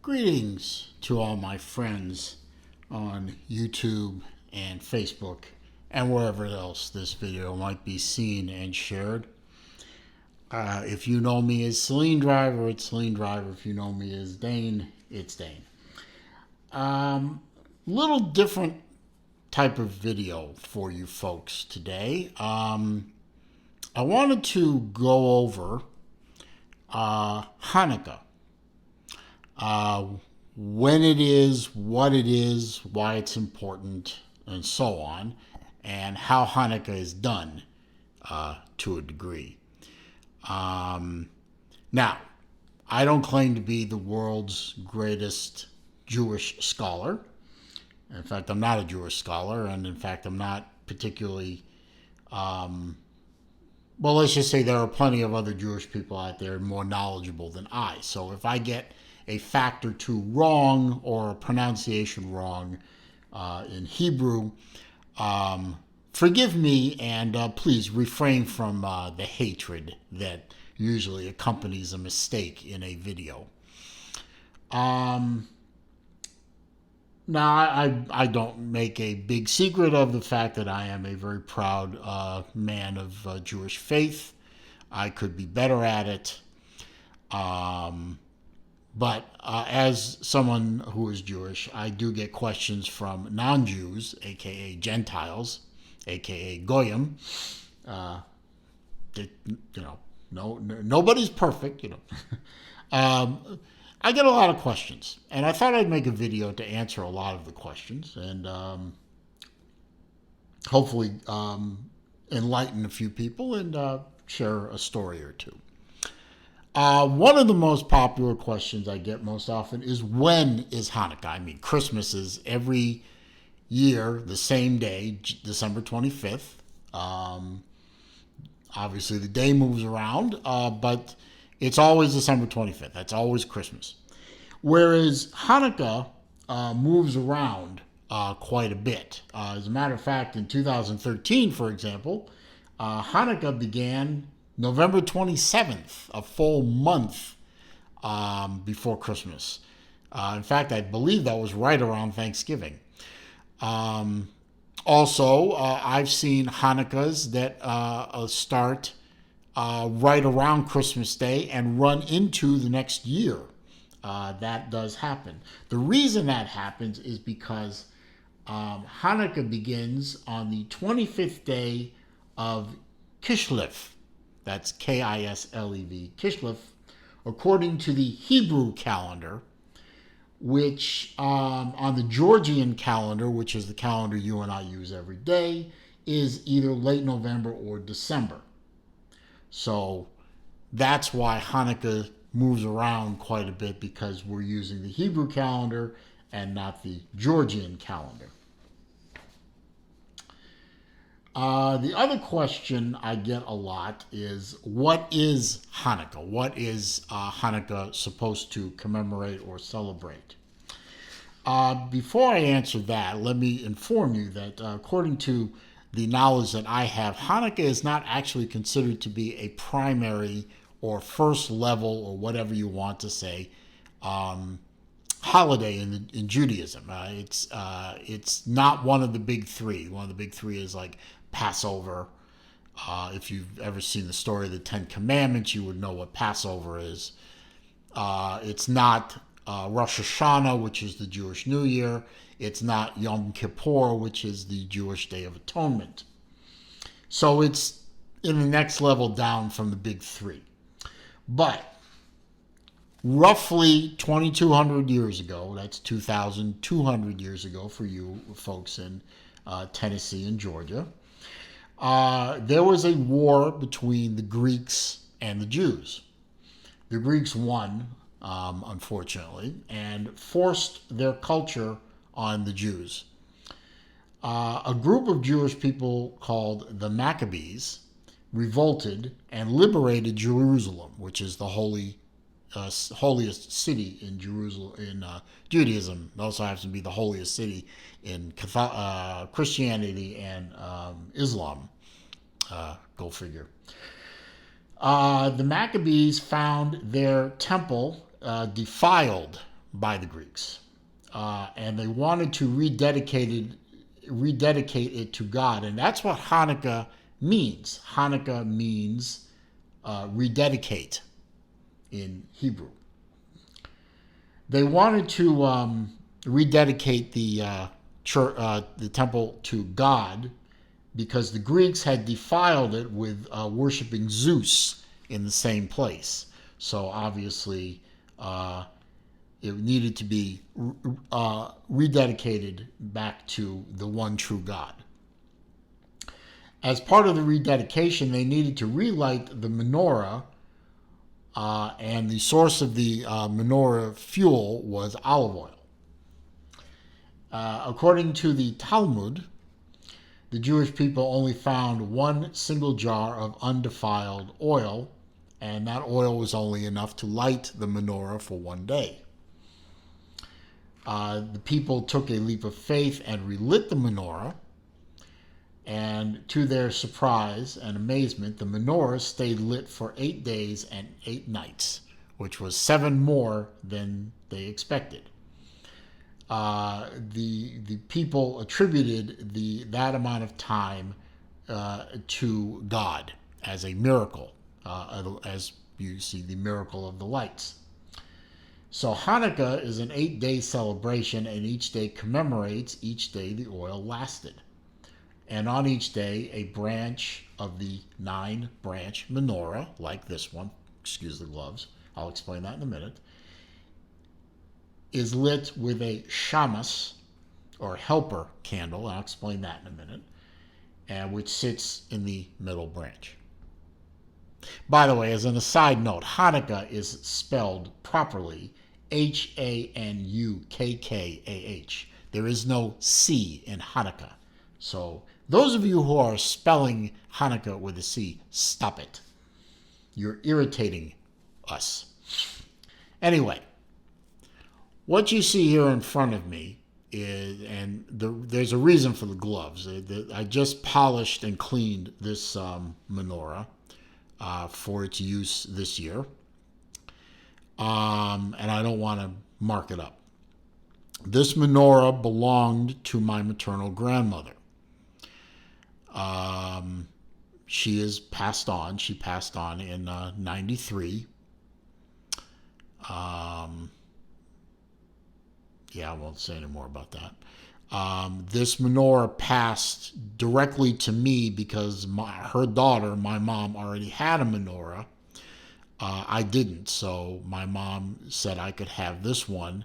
Greetings to all my friends on YouTube and Facebook and wherever else this video might be seen and shared. If you know me as Celine Driver, it's Celine Driver. If you know me as Dane, it's Dane. Little different type of video for you folks today. I wanted to go over Hanukkah. When it is, what it is, why it's important, and so on, and how Hanukkah is done to a degree. Now, I don't claim to be the world's greatest Jewish scholar. In fact, I'm not a Jewish scholar, and in fact, I'm not particularly, well, let's just say there are plenty of other Jewish people out there more knowledgeable than I. So if I get a fact or two wrong or a pronunciation wrong in Hebrew, forgive me and please refrain from the hatred that usually accompanies a mistake in a video. Now, I don't make a big secret of the fact that I am a very proud man of Jewish faith. I could be better at it. But as someone who is Jewish, I do get questions from non-Jews, aka Gentiles, aka Goyim. Nobody's perfect, I get a lot of questions, and I thought I'd make a video to answer a lot of the questions and hopefully enlighten a few people and share a story or two. One of the most popular questions I get most often is, when is Hanukkah? I mean, Christmas is every year the same day, December 25th. Obviously, the day moves around, but it's always December 25th. That's always Christmas. Whereas Hanukkah moves around quite a bit. As a matter of fact, in 2013, for example, Hanukkah began November 27th, a full month before Christmas. In fact, I believe that was right around Thanksgiving. Also, I've seen Hanukkahs that start right around Christmas Day and run into the next year. That does happen. The reason that happens is because Hanukkah begins on the 25th day of Kislev. That's Kislev, Kislev, according to the Hebrew calendar, which on the Georgian calendar, which is the calendar you and I use every day, is either late November or December. So that's why Hanukkah moves around quite a bit, because we're using the Hebrew calendar and not the Georgian calendar. The other question I get a lot is, what is Hanukkah? What is Hanukkah supposed to commemorate or celebrate? Before I answer that, let me inform you that according to the knowledge that I have, Hanukkah is not actually considered to be a primary or first level, or whatever you want to say, holiday in Judaism. It's not one of the big three. One of the big three is like Passover. If you've ever seen the story of the Ten Commandments, you would know what Passover is. It's not Rosh Hashanah, which is the Jewish New Year. It's not Yom Kippur, which is the Jewish Day of Atonement. So it's in the next level down from the big three. But roughly 2,200 years ago, that's 2,200 years ago for you folks in Tennessee and Georgia, there was a war between the Greeks and the Jews. The Greeks won, unfortunately, and forced their culture on the Jews. A group of Jewish people called the Maccabees revolted and liberated Jerusalem, which is the holiest city in Judaism. It also happens to be the holiest city in Christianity and Islam. Go figure. The Maccabees found their temple defiled by the Greeks. And they wanted to rededicate it to God. And that's what Hanukkah means. Hanukkah means rededicate in Hebrew. They wanted to rededicate the temple to God because the Greeks had defiled it with worshiping Zeus in the same place. So obviously, it needed to be rededicated back to the one true God. As part of the rededication, they needed to relight the menorah, and the source of the menorah fuel was olive oil. According to the Talmud, the Jewish people only found one single jar of undefiled oil, and that oil was only enough to light the menorah for one day. The people took a leap of faith and relit the menorah, and to their surprise and amazement, the menorah stayed lit for 8 days and 8 nights, which was 7 more than they expected. The people attributed that amount of time to God as a miracle, as you see the miracle of the lights. So Hanukkah is an 8-day celebration, and each day commemorates each day the oil lasted. And on each day, a branch of the 9-branch menorah, like this one, excuse the gloves, I'll explain that in a minute, is lit with a shamas, or helper candle, and I'll explain that in a minute, and which sits in the middle branch. By the way, as an aside note, Hanukkah is spelled properly Hanukkah. There is no C in Hanukkah. So those of you who are spelling Hanukkah with a C, stop it. You're irritating us. Anyway, what you see here in front of me is, and there's a reason for the gloves. I just polished and cleaned this menorah for its use this year. And I don't want to mark it up. This menorah belonged to my maternal grandmother. She is passed on. She passed on in 93. Yeah, I won't say any more about that. This menorah passed directly to me because her daughter, my mom, already had a menorah. I didn't, so my mom said I could have this one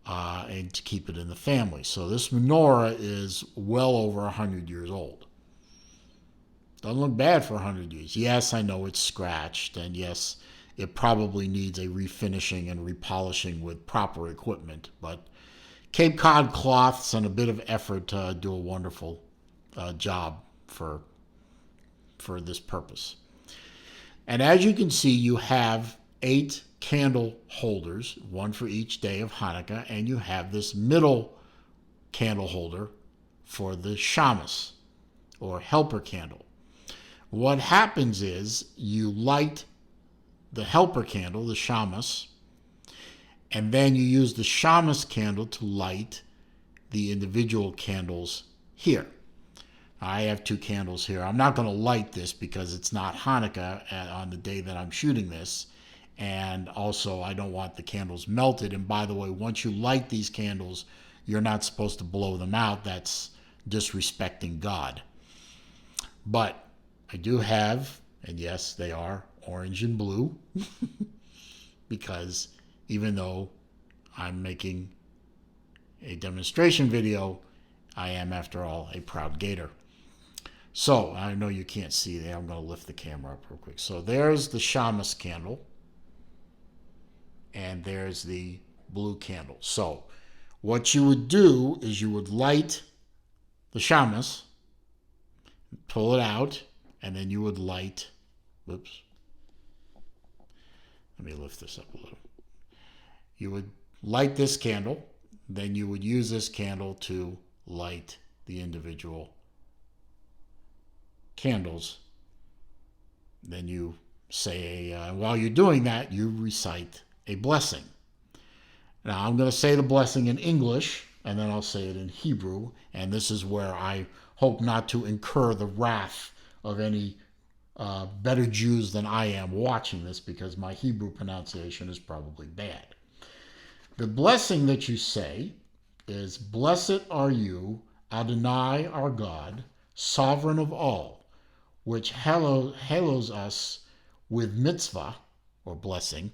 and to keep it in the family. So this menorah is well over 100 years old. Doesn't look bad for 100 years. Yes, I know it's scratched, and yes, it probably needs a refinishing and repolishing with proper equipment, but Cape Cod cloths and a bit of effort do a wonderful job for this purpose. And as you can see, you have 8 candle holders, one for each day of Hanukkah, and you have this middle candle holder for the shamas, or helper candle. What happens is you light the helper candle, the shamas, and then you use the shamas candle to light the individual candles here. I have 2 candles here. I'm not going to light this because it's not Hanukkah on the day that I'm shooting this. And also, I don't want the candles melted. And by the way, once you light these candles, you're not supposed to blow them out. That's disrespecting God. But I do have, and yes, they are orange and blue, because even though I'm making a demonstration video, I am, after all, a proud Gator. So, I know you can't see there. I'm going to lift the camera up real quick. So, there's the shamas candle. And there's the blue candle. So, what you would do is you would light the shamas, pull it out, and then you would light, whoops. Let me lift this up a little. You would light this candle, then you would use this candle to light the individual candles. Then you say, while you're doing that, you recite a blessing. Now, I'm going to say the blessing in English, and then I'll say it in Hebrew. And this is where I hope not to incur the wrath of any better Jews than I am watching this, because my Hebrew pronunciation is probably bad. The blessing that you say is, "Blessed are you, Adonai our God, sovereign of all, which halos us with mitzvah," or blessing,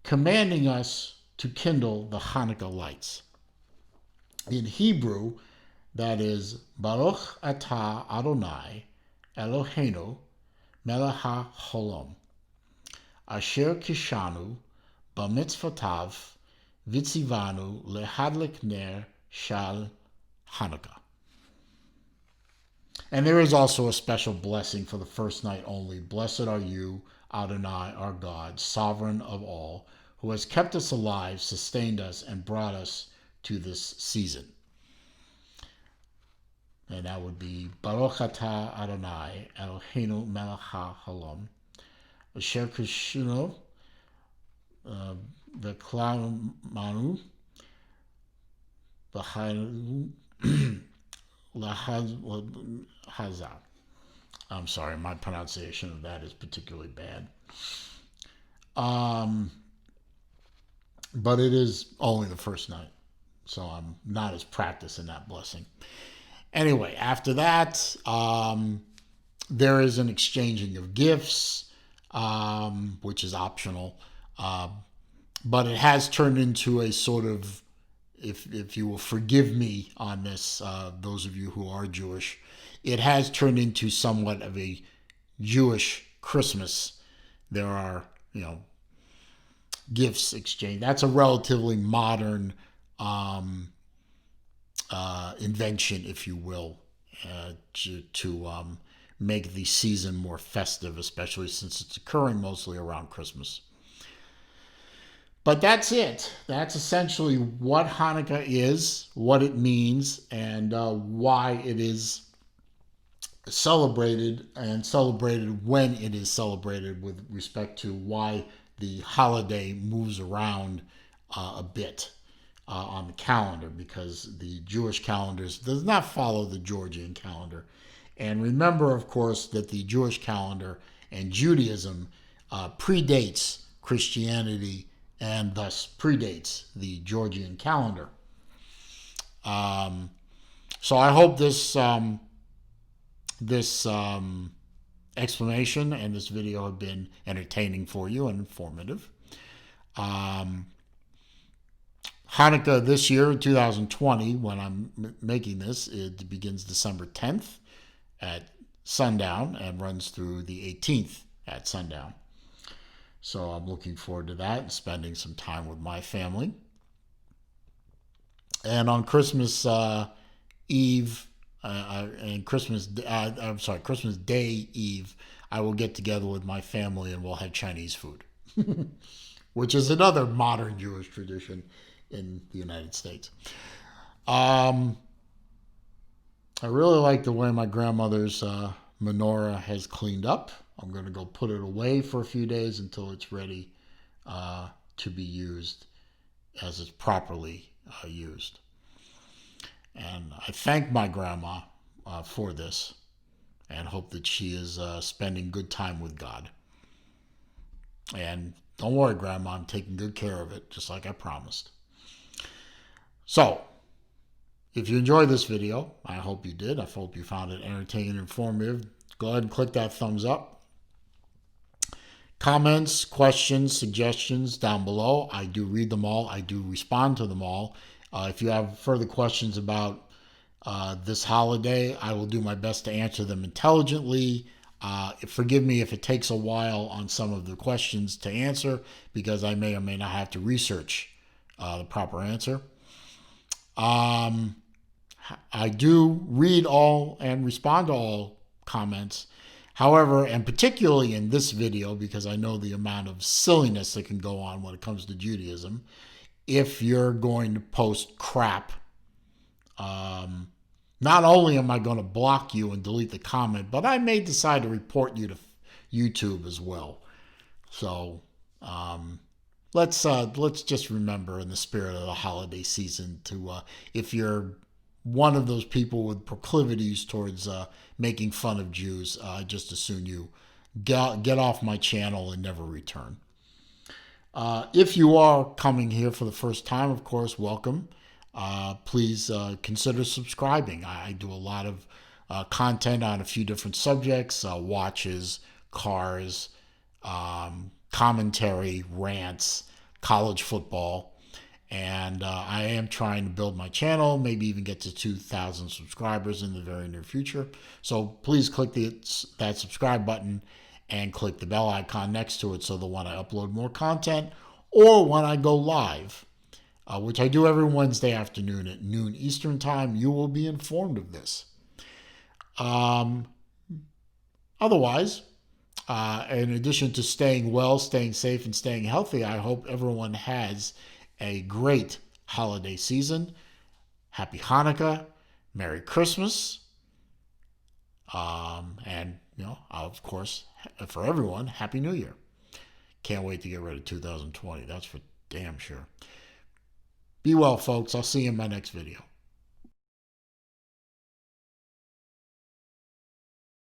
"commanding us to kindle the Hanukkah lights." In Hebrew, that is, "Baruch atah Adonai Eloheinu melech haolam, asher kishanu b'mitzvotav vitzivanu lehadlik ner shal Hanukkah." And there is also a special blessing for the first night only. "Blessed are you, Adonai our God, sovereign of all, who has kept us alive, sustained us, and brought us to this season." And that would be, "Baruch atah Adonai Eloheinu melech haolam, asher kishanu v'klamanu v'chaynu lahazah." I'm sorry, my pronunciation of that is particularly bad. But it is only the first night, so I'm not as practiced in that blessing. Anyway, after that, there is an exchanging of gifts, which is optional. But it has turned into a sort of, if you will forgive me on this, those of you who are Jewish, it has turned into somewhat of a Jewish Christmas. There are, gifts exchanged. That's a relatively modern invention, if you will, to make the season more festive, especially since it's occurring mostly around Christmas. But that's it. That's essentially what Hanukkah is, what it means, and why it is celebrated, and celebrated when it is celebrated, with respect to why the holiday moves around a bit on the calendar, because the Jewish calendar does not follow the Georgian calendar. And remember, of course, that the Jewish calendar and Judaism predates Christianity, and thus predates the Georgian calendar. So I hope this explanation and this video have been entertaining for you and informative. Hanukkah this year, 2020, when I'm making this, it begins December 10th at sundown and runs through the 18th at sundown. So I'm looking forward to that and spending some time with my family. And on Christmas Eve and Christmas Day Eve, I will get together with my family and we'll have Chinese food, which is another modern Jewish tradition in the United States. I really like the way my grandmother's menorah has cleaned up. I'm going to go put it away for a few days until it's ready to be used as it's properly used. And I thank my grandma for this, and hope that she is spending good time with God. And don't worry, Grandma, I'm taking good care of it, just like I promised. So, if you enjoyed this video, I hope you did. I hope you found it entertaining and informative. Go ahead and click that thumbs up. Comments, questions, suggestions down below. I do read them all. I do respond to them all. If you have further questions about this holiday, I will do my best to answer them intelligently. Forgive me if it takes a while on some of the questions to answer, because I may or may not have to research the proper answer. I do read all and respond to all comments. However, and particularly in this video, because I know the amount of silliness that can go on when it comes to Judaism, if you're going to post crap, not only am I going to block you and delete the comment, but I may decide to report you to YouTube as well. So let's just remember, in the spirit of the holiday season, to if you're one of those people with proclivities towards making fun of Jews, just as soon you get off my channel and never return. If you are coming here for the first time, of course, welcome. Please consider subscribing. I do a lot of content on a few different subjects: watches, cars, commentary, rants, college football. And I am trying to build my channel, maybe even get to 2,000 subscribers in the very near future. So please click that subscribe button and click the bell icon next to it, so that when I upload more content or when I go live, which I do every Wednesday afternoon at noon Eastern time, you will be informed of this. Otherwise, in addition to staying well, staying safe, and staying healthy, I hope everyone has a great holiday season. Happy Hanukkah, Merry Christmas, and of course, for everyone, Happy New Year. Can't wait to get rid of 2020. That's for damn sure. Be well, folks. I'll see you in my next video.